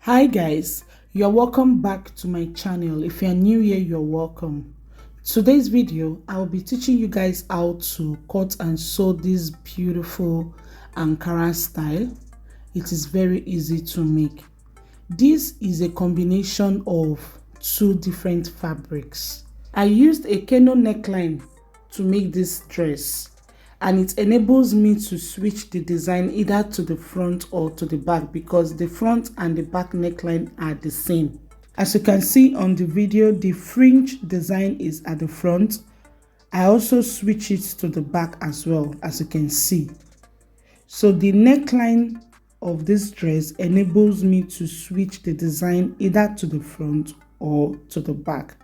Hi guys, you're welcome back to my channel. If you're new here, you're welcome. Today's video, I'll be teaching you guys how to cut and sew this beautiful Ankara style. It is very easy to make. This is a combination of two different fabrics. I used a cano neckline to make this dress, and it enables me to switch the design either to the front or to the back because the front and the back neckline are the same. As you can see on the video, the fringe design is at the front. I also switch it to the back as well, as you can see. So the neckline of this dress enables me to switch the design either to the front or to the back.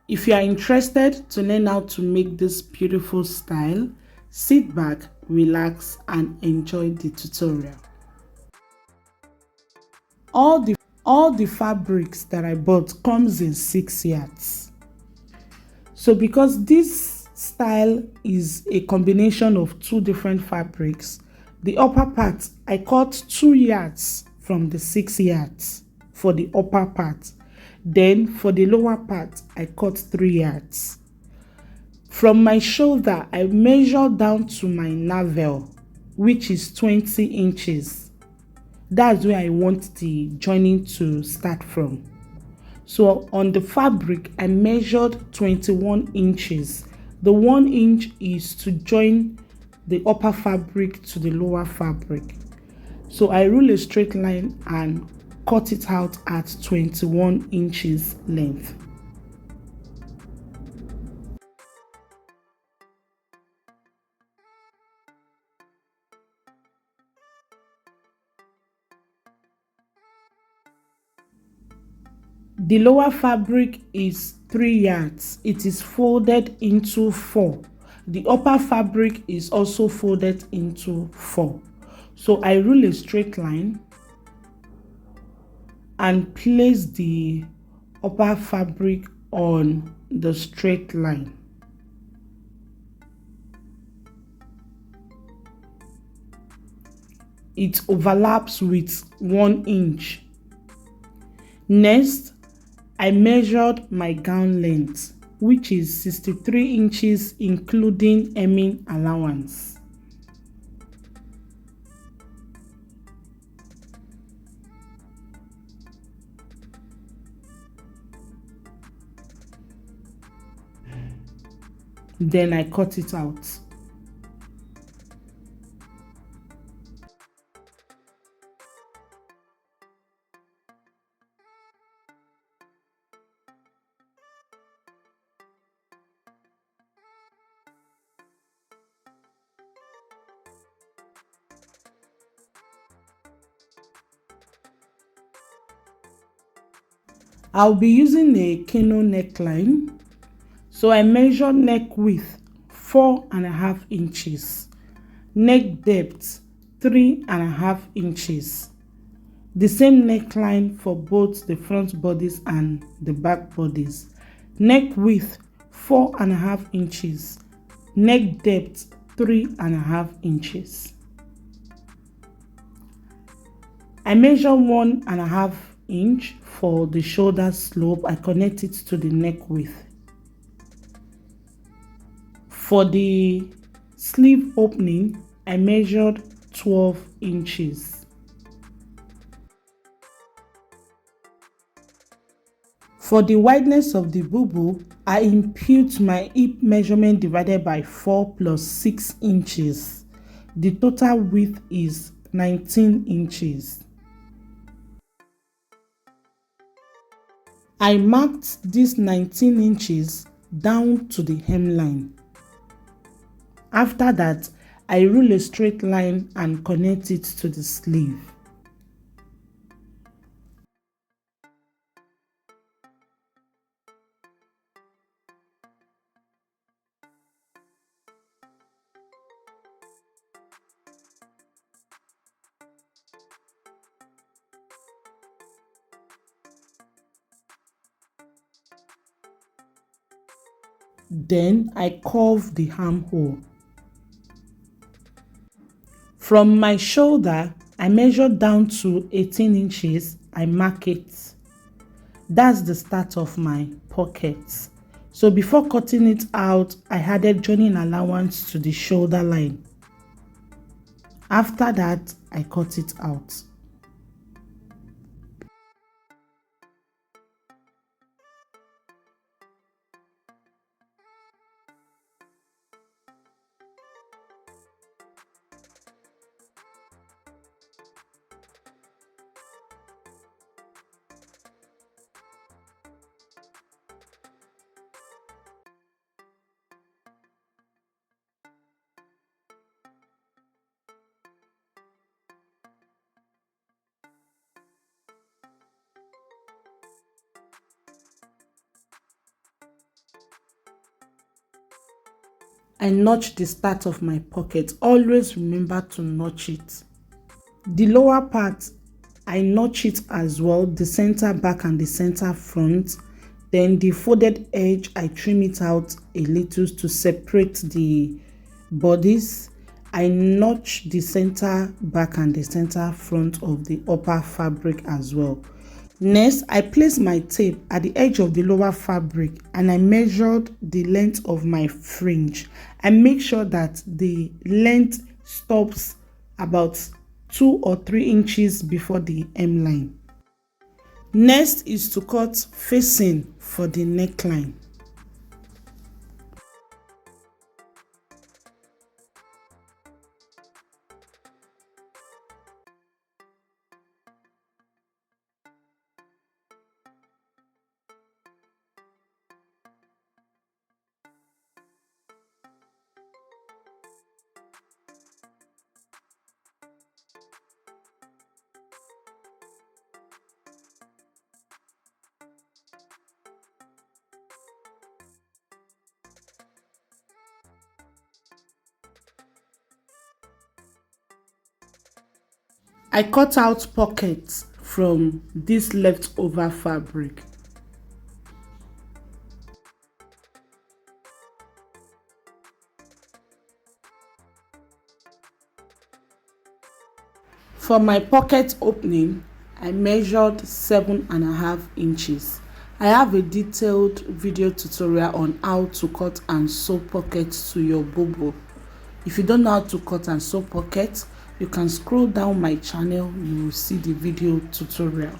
If you are interested to learn how to make this beautiful style, sit back, relax, and enjoy the tutorial. All the fabrics that I bought comes in 6 yards. So because this style is a combination of two different fabrics, the upper part, I cut 2 yards from the 6 yards for the upper part. Then for the lower part, I cut 3 yards. From my shoulder, I measure down to my navel, which is 20 inches. That's where I want the joining to start from. So on the fabric, I measured 21 inches. The 1 inch is to join the upper fabric to the lower fabric. So I rule a straight line and cut it out at 21 inches length. The lower fabric is 3 yards. It is folded into 4. The upper fabric is also folded into 4. So I rule a straight line and place the upper fabric on the straight line. It overlaps with 1 inch. Next, I measured my gown length, which is 63 inches including hemming allowance. Then I cut it out. I'll be using a cano neckline. So I measure neck width 4.5 inches, neck depth 3.5 inches. The same neckline for both the front bodice and the back bodice. Neck width 4.5 inches, neck depth 3.5 inches. I measure 1.5 inch for the shoulder slope. I connect it to the neck width. For the sleeve opening, I measured 12 inches. For the wideness of the bubu, I impute my hip measurement divided by 4 plus 6 inches. The total width is 19 inches. I marked this 19 inches down to the hemline. After that, I rule a straight line and connect it to the sleeve. Then I curve the armhole. From my shoulder, I measure down to 18 inches I mark it. That's the start of my pocket. So before cutting it out, I added joining allowance to the shoulder line. After that, I cut it out. I notch the start of my pocket. Always remember to notch it. The lower part, I notch it as well, the center back and the center front. Then the folded edge, I trim it out a little to separate the bodice. I notch the center back and the center front of the upper fabric as well. Next, I place my tape at the edge of the lower fabric and I measured the length of my fringe. I make sure that the length stops about 2 or 3 inches before the hemline. Next is to cut facing for the neckline. I cut out pockets from this leftover fabric. For my pocket opening, I measured 7.5 inches. I have a detailed video tutorial on how to cut and sew pockets to your bobo. If you don't know how to cut and sew pockets, you can scroll down my channel, you will see the video tutorial.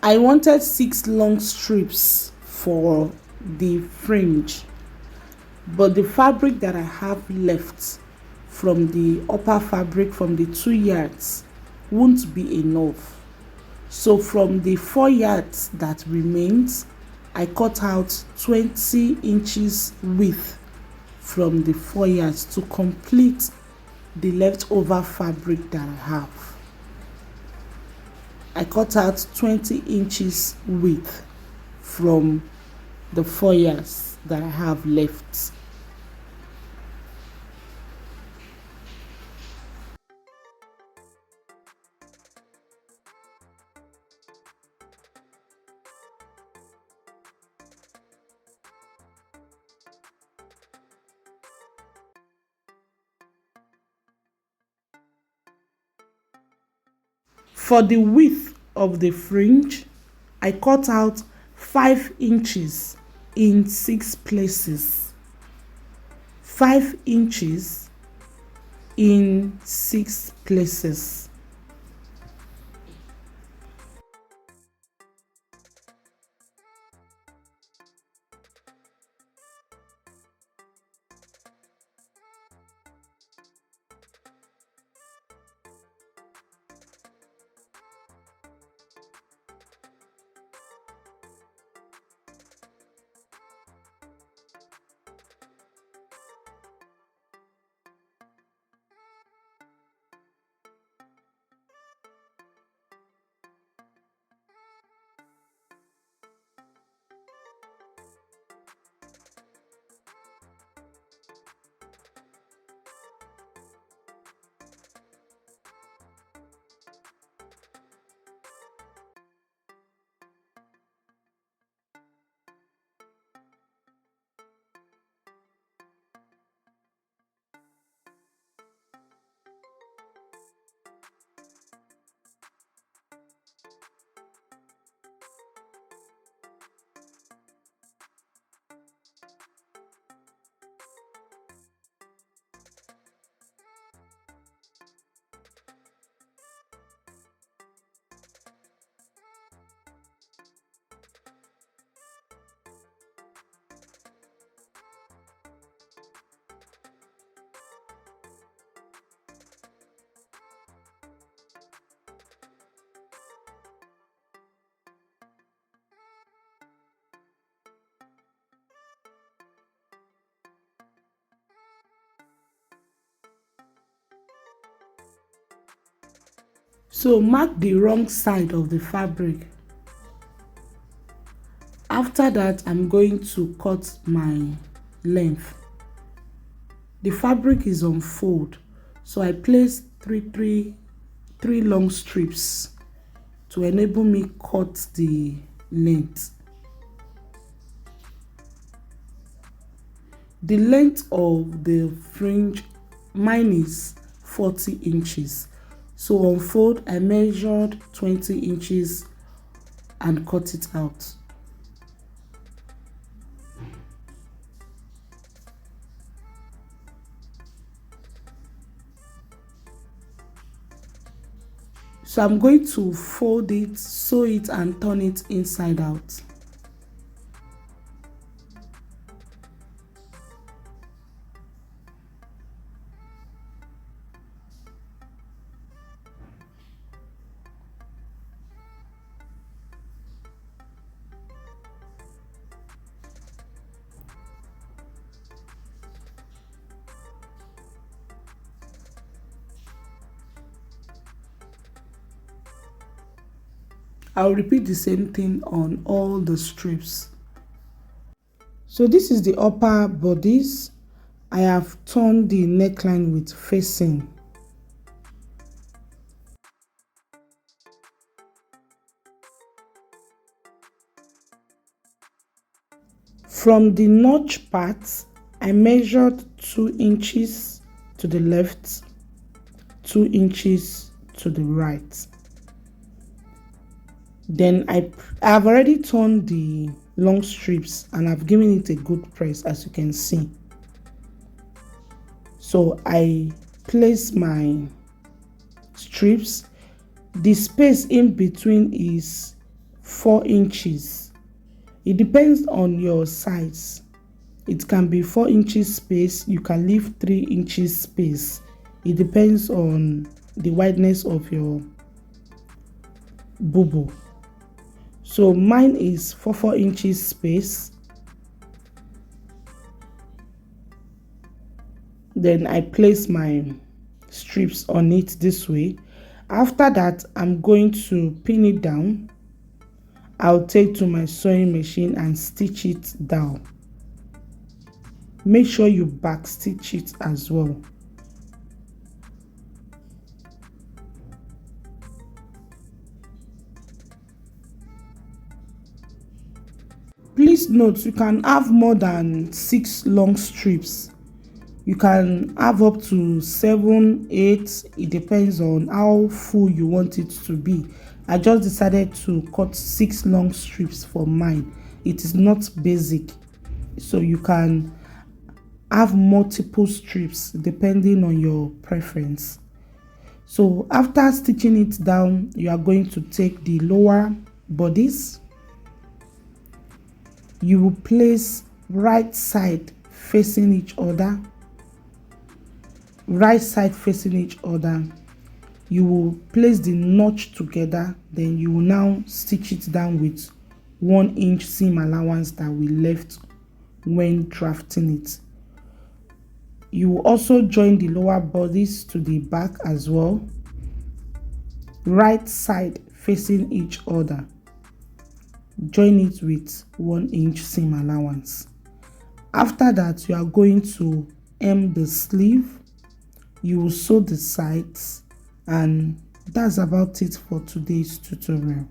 I wanted 6 long strips for the fringe, but the fabric that I have left from the upper fabric from the 2 yards won't be enough. So from the 4 yards that remains, I cut out 20 inches width from the 4 yards to complete the leftover fabric that I have. I cut out 20 inches width from the 4 yards that I have left. For the width of the fringe, I cut out 5 inches in 6 places. 5 inches in 6 places. So mark the wrong side of the fabric. After that, I'm going to cut my length. The fabric is on fold, so I place three long strips to enable me cut the length. The length of the fringe, mine is 40 inches. So on fold, I measured 20 inches and cut it out. So I'm going to fold it, sew it, and turn it inside out. I'll repeat the same thing on all the strips. So this is the upper bodice. I have turned the neckline with facing. From the notch part, I measured 2 inches to the left, 2 inches to the right. Then I've already turned the long strips and I've given it a good press, as you can see. So I place my strips. The space in between is 4 inches. It depends on your size. It can be 4 inches space, you can leave 3 inches space. It depends on the wideness of your boo-boo. So mine is 4 inches space. Then I place my strips on it this way. After that, I'm going to pin it down. I'll take to my sewing machine and stitch it down. Make sure you back stitch it as well. Please note, you can have more than 6 long strips. You can have up to 7, 8. It depends on how full you want it to be. I just decided to cut 6 long strips for mine. It is not basic, so you can have multiple strips depending on your preference. So after stitching it down, you are going to take the lower bodice. You will place right side facing each other. Right side facing each other. You will place the notch together, then you will now stitch it down with 1 inch seam allowance that we left when drafting it. You will also join the lower bodice to the back as well. Right side facing each other. Join it with 1 inch seam allowance. After that, you are going to hem the sleeve. You will sew the sides, and that's about it for today's tutorial.